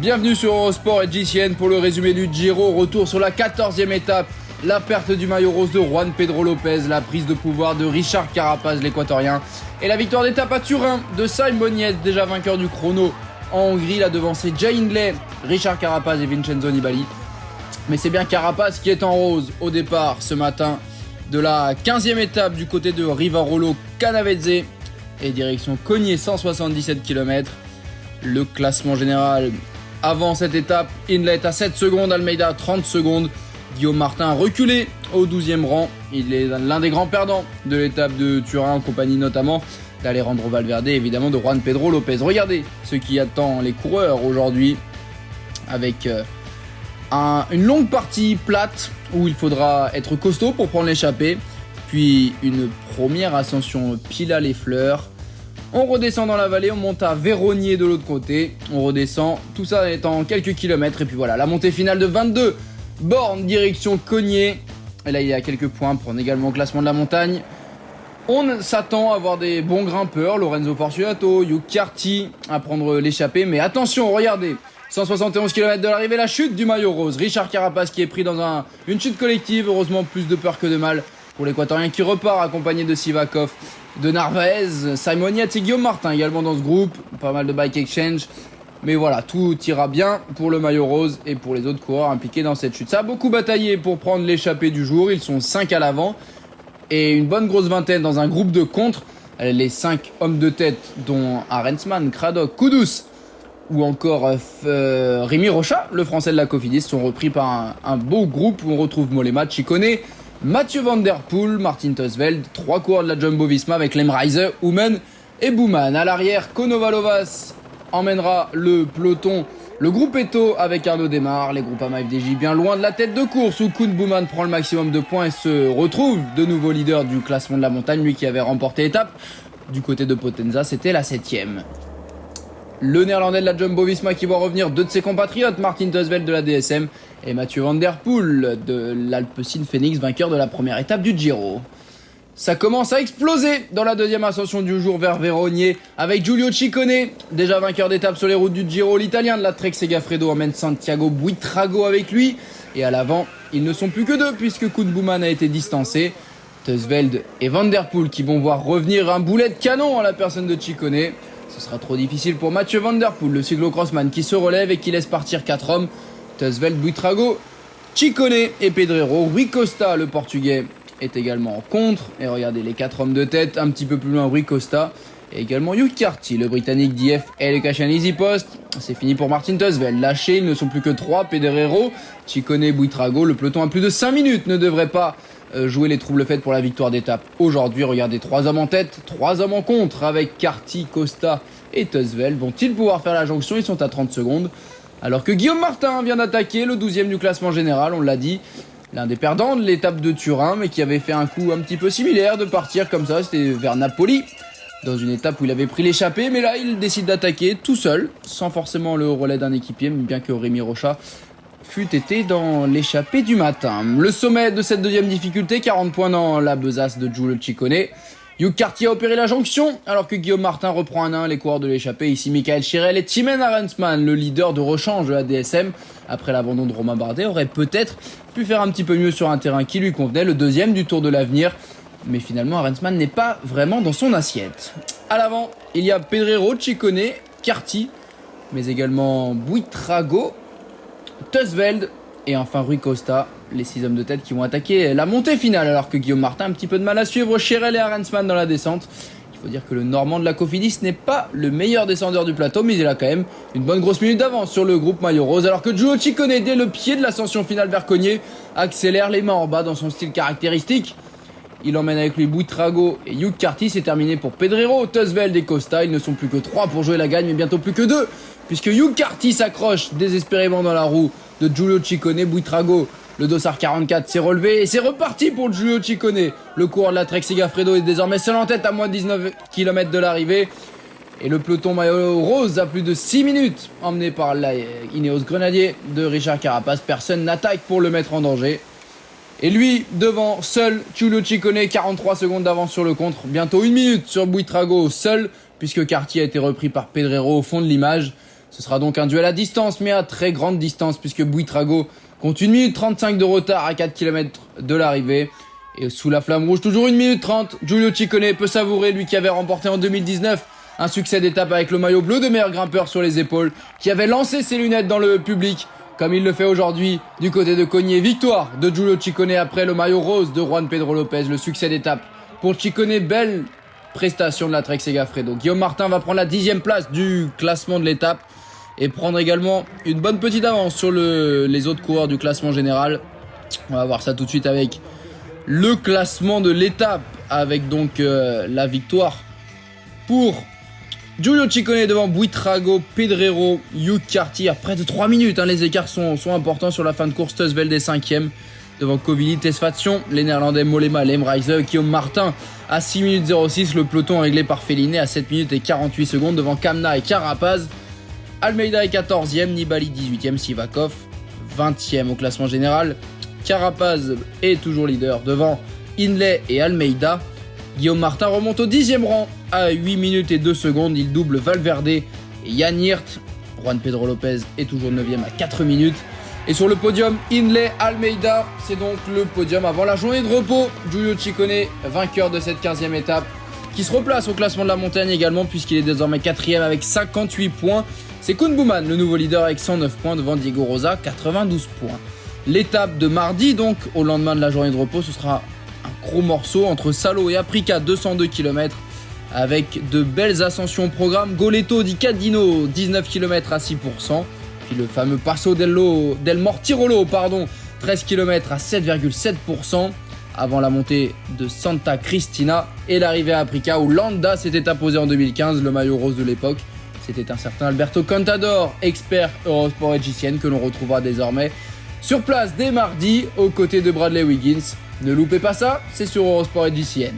Bienvenue sur Eurosport et GCN pour le résumé du Giro. Retour sur la 14e étape. La perte du maillot rose de Juan Pedro Lopez, la prise de pouvoir de Richard Carapaz, l'équatorien, et la victoire d'étape à Turin de Simon Yates, déjà vainqueur du chrono en Hongrie. Il a devancé Jay Hindley, Richard Carapaz et Vincenzo Nibali. Mais c'est bien Carapaz qui est en rose au départ ce matin de la 15e étape du côté de Rivarolo Canavezze et direction Cogné, 177 km. Le classement général avant cette étape, Hindley est à 7 secondes, Almeida à 30 secondes. Guillaume Martin a reculé au 12e rang. Il est l'un des grands perdants de l'étape de Turin, en compagnie notamment d'Alejandro Valverde et évidemment de Juan Pedro Lopez. Regardez ce qui attend les coureurs aujourd'hui, avec une longue partie plate où il faudra être costaud pour prendre l'échappée, puis une première ascension pile à les fleurs. On redescend dans la vallée, on monte à Véronier de l'autre côté, on redescend, tout ça est en quelques kilomètres, et puis voilà, la montée finale de 22 bornes direction Cogné. Et là il y a quelques points, prendre également au classement de la montagne. On s'attend à voir des bons grimpeurs, Lorenzo Fortunato, Hugh Carty à prendre l'échappée, mais attention, regardez, 171 km de l'arrivée, la chute du maillot rose. Richard Carapaz qui est pris dans une chute collective, heureusement plus de peur que de mal pour l'équatorien qui repart accompagné de Sivakov, de Narvaez, Simon Yates et Guillaume Martin également dans ce groupe, pas mal de bike exchange. Mais voilà, tout ira bien pour le maillot rose et pour les autres coureurs impliqués dans cette chute. Ça a beaucoup bataillé pour prendre l'échappée du jour, ils sont 5 à l'avant et une bonne grosse vingtaine dans un groupe de contre. Les 5 hommes de tête dont Arensman, Craddock, Kudus ou encore Rémi Rocha, le français de la Cofidis, sont repris par un beau groupe où on retrouve Mollema, Ciccone, Mathieu Van Der Poel, Martin Teunsveld, 3 coureurs de la Jumbo-Visma avec Lemreise, Humen et Bouman. À l'arrière, Konovalovas emmènera le peloton, le groupe Eto avec Arnaud Démare, les Groupama FDJ bien loin de la tête de course où Koen Bouman prend le maximum de points et se retrouve de nouveau leader du classement de la montagne, lui qui avait remporté l'étape. Du côté de Potenza, c'était la 7e. Le néerlandais de la Jumbo-Visma qui voit revenir deux de ses compatriotes, Martin Teunsveld de la DSM et Mathieu Van Der Poel de l'Alpecin Phoenix, vainqueur de la première étape du Giro. Ça commence à exploser dans la deuxième ascension du jour vers Véronier avec Giulio Ciccone, déjà vainqueur d'étape sur les routes du Giro. L'Italien de la Trek Segafredo emmène Santiago Buitrago avec lui. Et à l'avant, ils ne sont plus que deux puisque Koen Bouman a été distancé. Teunsveld et Van Der Poel qui vont voir revenir un boulet de canon en la personne de Ciccone. Ce sera trop difficile pour Mathieu Van Der Poel, le cyclocrossman qui se relève et qui laisse partir 4 hommes. Teunsveld, Buitrago, Ciccone et Pedrero. Rui Costa, le portugais, est également en contre. Et regardez les 4 hommes de tête, un petit peu plus loin Rui Costa. Et également Hugh Carty, le britannique d'IF et le Cachan Easy Post. C'est fini pour Martin Teunsveld. Lâché, ils ne sont plus que 3. Pedrero, Ciccone, Buitrago. Le peloton à plus de 5 minutes ne devrait pas jouer les troubles faits pour la victoire d'étape aujourd'hui. Regardez, 3 hommes en tête, 3 hommes en contre avec Carty, Costa et Teunsveld. Vont-ils pouvoir faire la jonction? Ils sont à 30 secondes. Alors que Guillaume Martin vient d'attaquer, le 12e du classement général, on l'a dit. L'un des perdants de l'étape de Turin, mais qui avait fait un coup un petit peu similaire de partir comme ça, c'était vers Napoli, dans une étape où il avait pris l'échappée, mais là il décide d'attaquer tout seul, sans forcément le relais d'un équipier, bien que Rémi Rocha fût été dans l'échappée du matin. Le sommet de cette deuxième difficulté, 40 points dans la besace de Giulio Ciccone. Hugh Carty a opéré la jonction, alors que Guillaume Martin reprend un 1 les coureurs de l'échappée. Ici, Michael Chirel et Timen Arensman, le leader de rechange de la DSM, après l'abandon de Romain Bardet, aurait peut-être pu faire un petit peu mieux sur un terrain qui lui convenait, le deuxième du Tour de l'Avenir. Mais finalement, Arensman n'est pas vraiment dans son assiette. À l'avant, il y a Pedrero, Ciccone, Carty, mais également Buitrago, Teunsveld et enfin Rui Costa, les 6 hommes de tête qui vont attaquer la montée finale, alors que Guillaume Martin a un petit peu de mal à suivre Chirel et Arensman dans la descente. Il faut dire que le Normand de la Cofidis n'est pas le meilleur descendeur du plateau, mais il a quand même une bonne grosse minute d'avance sur le groupe maillot rose, alors que Giulio Ciccone, dès le pied de l'ascension finale vers Cogné, accélère les mains en bas dans son style caractéristique. Il emmène avec lui Buitrago et Hugh Carty. C'est terminé pour Pedrero, Teunsveld et Costa. Ils ne sont plus que 3 pour jouer la gagne, mais bientôt plus que 2, puisque Hugh Carty s'accroche désespérément dans la roue de Giulio Ciccone. Buitrago, le dossard 44, s'est relevé et c'est reparti pour Giulio Ciccone. Le coureur de la Trek Segafredo est désormais seul en tête à moins de 19 km de l'arrivée. Et le peloton maillot rose à plus de 6 minutes, emmené par la Ineos Grenadier de Richard Carapaz. Personne n'attaque pour le mettre en danger. Et lui, devant, seul, Giulio Ciccone, 43 secondes d'avance sur le contre. Bientôt 1 minute sur Buitrago, seul, puisque Carty a été repris par Pedrero au fond de l'image. Ce sera donc un duel à distance, mais à très grande distance, puisque Buitrago compte 1 minute 35 de retard à 4 km de l'arrivée. Et sous la flamme rouge, toujours 1 minute 30, Giulio Ciccone peut savourer, lui qui avait remporté en 2019 un succès d'étape avec le maillot bleu de meilleur grimpeur sur les épaules, qui avait lancé ses lunettes dans le public, comme il le fait aujourd'hui du côté de Cognier. Victoire de Giulio Ciccone après le maillot rose de Juan Pedro Lopez, le succès d'étape pour Ciccone. Belle prestation de la Trek Segafredo. Guillaume Martin va prendre la 10e place du classement de l'étape et prendre également une bonne petite avance sur les autres coureurs du classement général. On va voir ça tout de suite avec le classement de l'étape, avec donc la victoire pour Giulio Ciccone devant Buitrago, Pedrero, Hugh Carty. Près de 3 minutes, les écarts sont importants sur la fin de course. Teusvelde est 5e devant Covilli, Tesfazion, les Néerlandais Mollema, Lemreiser, Guillaume Martin à 6 minutes 06. Le peloton réglé par Fellini à 7 minutes et 48 secondes devant Kamna et Carapaz. Almeida est 14e, Nibali 18e, Sivakov 20e au classement général. Carapaz est toujours leader devant Hindley et Almeida. Guillaume Martin remonte au 10e rang à 8 minutes et 2 secondes. Il double Valverde et Jan Hirt. Juan Pedro Lopez est toujours 9e à 4 minutes. Et sur le podium, Hindley, Almeida. C'est donc le podium avant la journée de repos. Giulio Ciccone, vainqueur de cette 15e étape, qui se replace au classement de la montagne également, puisqu'il est désormais 4e avec 58 points. C'est Koen Bouman, le nouveau leader, avec 109 points devant Diego Rosa, 92 points. L'étape de mardi, donc au lendemain de la journée de repos, ce sera un gros morceau entre Salo et Aprica, 202 km, avec de belles ascensions au programme. Goleto di Cadino, 19 km à 6%, puis le fameux Passo del Mortirolo, 13 km à 7,7%, avant la montée de Santa Cristina et l'arrivée à Aprica, où Landa s'était imposé en 2015, le maillot rose de l'époque. C'était un certain Alberto Contador, expert Eurosport et GCN, que l'on retrouvera désormais sur place dès mardi aux côtés de Bradley Wiggins. Ne loupez pas ça, c'est sur Eurosport et GCN.